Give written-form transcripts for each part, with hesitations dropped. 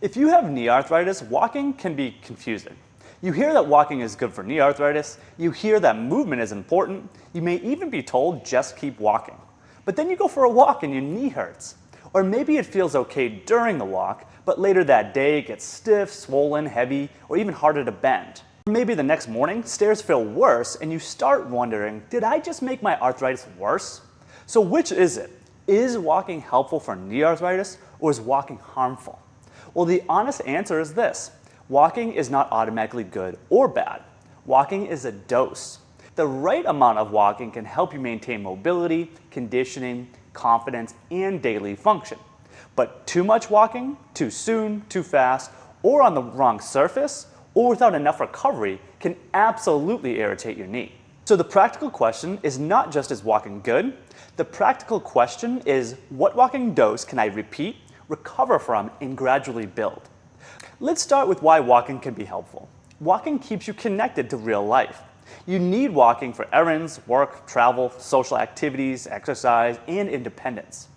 If you have knee arthritis, walking can be confusing. You hear that walking is good for knee arthritis, you hear that movement is important, you may even be told just keep walking. But then you go for a walk and your knee hurts. Or maybe it feels okay during the walk, but later that day it gets stiff, swollen, heavy, or even harder to bend. Or maybe the next morning, stairs feel worse and you start wondering, did I just make my arthritis worse? So which is it? Is walking helpful for knee arthritis or is walking harmful? Well, the honest answer is this. Walking is not automatically good or bad. Walking is a dose. The right amount of walking can help you maintain mobility, conditioning, confidence, and daily function. But too much walking, too soon, too fast, or on the wrong surface, or without enough recovery can absolutely irritate your knee. So the practical question is not just is walking good? The practical question is what walking dose can I repeat, recover from, and gradually build? Let's start with why walking can be helpful. Walking keeps you connected to real life. You need walking for errands, work, travel, social activities, exercise, and independence.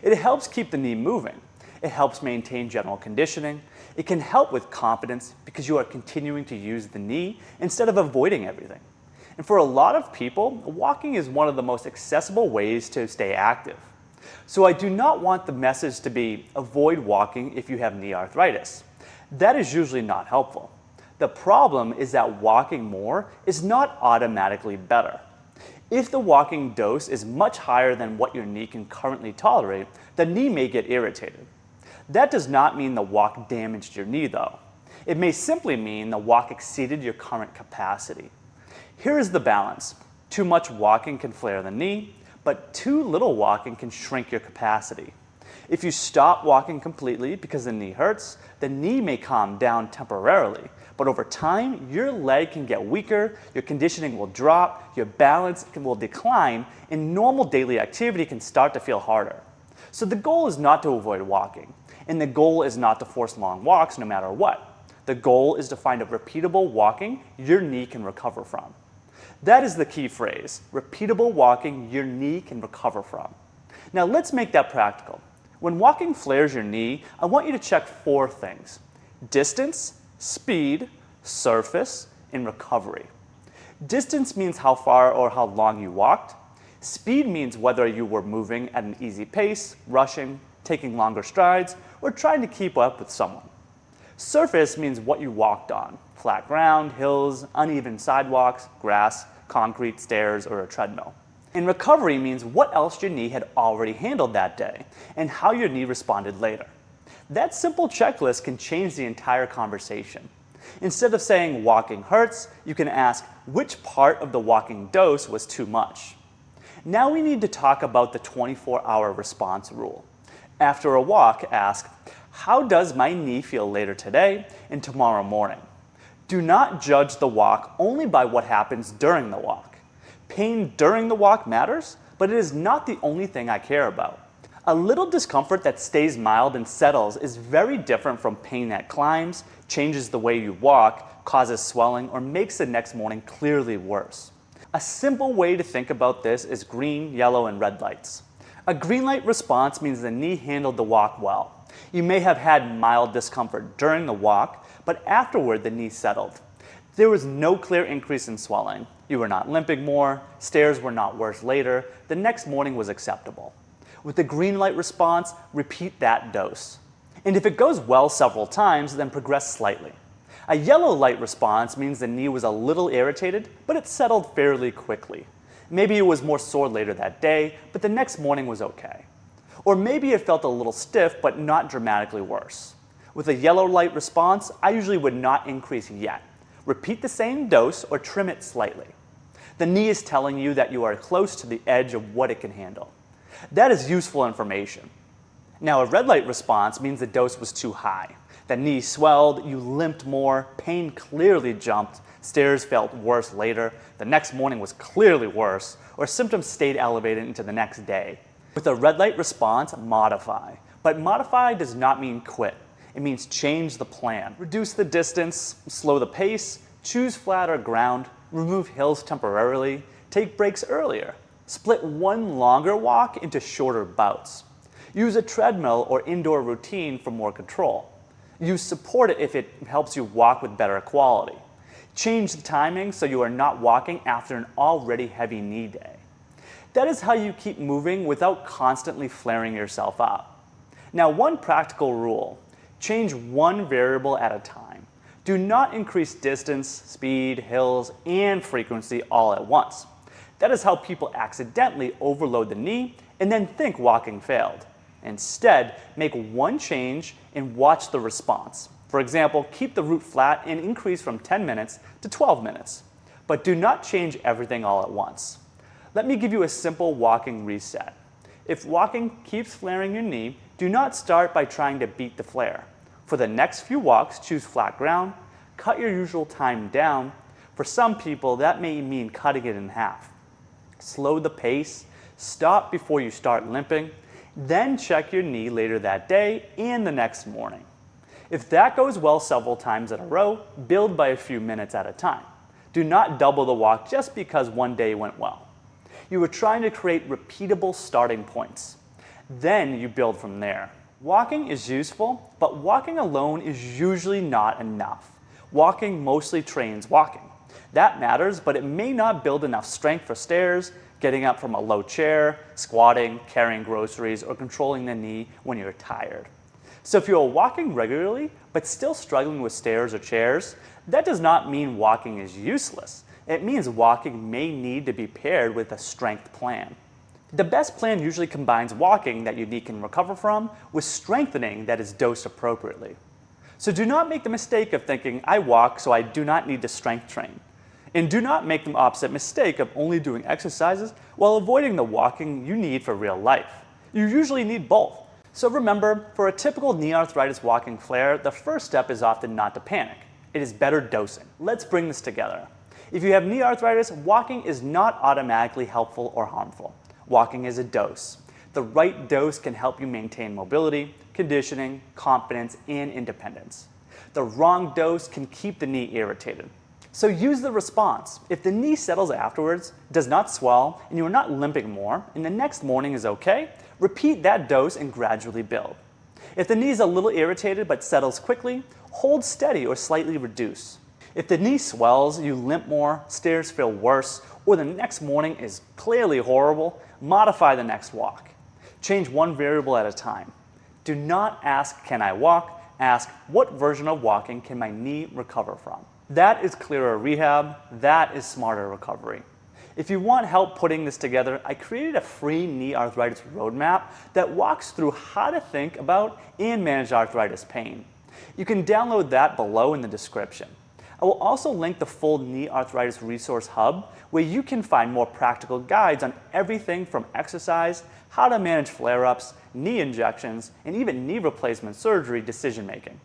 It helps keep the knee moving. It helps maintain general conditioning. It can help with confidence because you are continuing to use the knee instead of avoiding everything. And for a lot of people, walking is one of the most accessible ways to stay active. So I do not want the message to be avoid walking if you have knee arthritis. That is usually not helpful. The problem is that walking more is not automatically better. If the walking dose is much higher than what your knee can currently tolerate, the knee may get irritated. That does not mean the walk damaged your knee though. It may simply mean the walk exceeded your current capacity. Here is the balance. Too much walking can flare the knee, but too little walking can shrink your capacity. If you stop walking completely because the knee hurts, the knee may calm down temporarily, but over time, your leg can get weaker, your conditioning will drop, your balance will decline, and normal daily activity can start to feel harder. So the goal is not to avoid walking, and the goal is not to force long walks no matter what. The goal is to find a repeatable walking your knee can recover from. That is the key phrase, repeatable walking your knee can recover from. Now let's make that practical. When walking flares your knee, I want you to check 4 things: distance, speed, surface, and recovery. Distance means how far or how long you walked. Speed means whether you were moving at an easy pace, rushing, taking longer strides, or trying to keep up with someone. Surface means what you walked on: flat ground, hills, uneven sidewalks, grass, concrete, stairs, or a treadmill. And recovery means what else your knee had already handled that day and how your knee responded later. That simple checklist can change the entire conversation. Instead of saying walking hurts, you can ask which part of the walking dose was too much. Now we need to talk about the 24-hour response rule. After a walk, ask, how does my knee feel later today and tomorrow morning? Do not judge the walk only by what happens during the walk. Pain during the walk matters, but it is not the only thing I care about. A little discomfort that stays mild and settles is very different from pain that climbs, changes the way you walk, causes swelling, or makes the next morning clearly worse. A simple way to think about this is green, yellow, and red lights. A green light response means the knee handled the walk well. You may have had mild discomfort during the walk, but afterward the knee settled. There was no clear increase in swelling. You were not limping more, stairs were not worse later, the next morning was acceptable. With the green light response, repeat that dose. And if it goes well several times, then progress slightly. A yellow light response means the knee was a little irritated, but it settled fairly quickly. Maybe it was more sore later that day, but the next morning was okay. Or maybe it felt a little stiff, but not dramatically worse. With a yellow light response, I usually would not increase yet. Repeat the same dose or trim it slightly. The knee is telling you that you are close to the edge of what it can handle. That is useful information. Now, a red light response means the dose was too high. The knee swelled, you limped more, pain clearly jumped, stairs felt worse later, the next morning was clearly worse, or symptoms stayed elevated into the next day. With a red light response, modify. But modify does not mean quit. It means change the plan. Reduce the distance, slow the pace, choose flatter ground, remove hills temporarily, take breaks earlier. Split one longer walk into shorter bouts. Use a treadmill or indoor routine for more control. Use support it if it helps you walk with better quality. Change the timing so you are not walking after an already heavy knee day. That is how you keep moving without constantly flaring yourself up. Now, one practical rule: change one variable at a time. Do not increase distance, speed, hills, and frequency all at once. That is how people accidentally overload the knee and then think walking failed. Instead, make one change and watch the response. For example, keep the route flat and increase from 10 minutes to 12 minutes. But do not change everything all at once. Let me give you a simple walking reset. If walking keeps flaring your knee, do not start by trying to beat the flare. For the next few walks, choose flat ground, cut your usual time down. For some people, that may mean cutting it in half. Slow the pace, stop before you start limping, then check your knee later that day and the next morning. If that goes well several times in a row, build by a few minutes at a time. Do not double the walk just because one day went well. You are trying to create repeatable starting points. Then you build from there. Walking is useful, but walking alone is usually not enough. Walking mostly trains walking. That matters, but it may not build enough strength for stairs, getting up from a low chair, squatting, carrying groceries, or controlling the knee when you're tired. So if you are walking regularly, but still struggling with stairs or chairs, that does not mean walking is useless. It means walking may need to be paired with a strength plan. The best plan usually combines walking that your knee can recover from with strengthening that is dosed appropriately. So do not make the mistake of thinking, I walk so I do not need to strength train. And do not make the opposite mistake of only doing exercises while avoiding the walking you need for real life. You usually need both. So remember, for a typical knee arthritis walking flare, the first step is often not to panic. It is better dosing. Let's bring this together. If you have knee arthritis, walking is not automatically helpful or harmful. Walking is a dose. The right dose can help you maintain mobility, conditioning, confidence, and independence. The wrong dose can keep the knee irritated. So use the response. If the knee settles afterwards, does not swell, and you are not limping more, and the next morning is okay, repeat that dose and gradually build. If the knee is a little irritated but settles quickly, hold steady or slightly reduce. If the knee swells, you limp more, stairs feel worse, or the next morning is clearly horrible, modify the next walk. Change one variable at a time. Do not ask, can I walk? Ask, what version of walking can my knee recover from? That is clearer rehab. That is smarter recovery. If you want help putting this together, I created a free knee arthritis roadmap that walks through how to think about and manage arthritis pain. You can download that below in the description. I will also link the full knee arthritis resource hub where you can find more practical guides on everything from exercise, how to manage flare-ups, knee injections, and even knee replacement surgery decision making.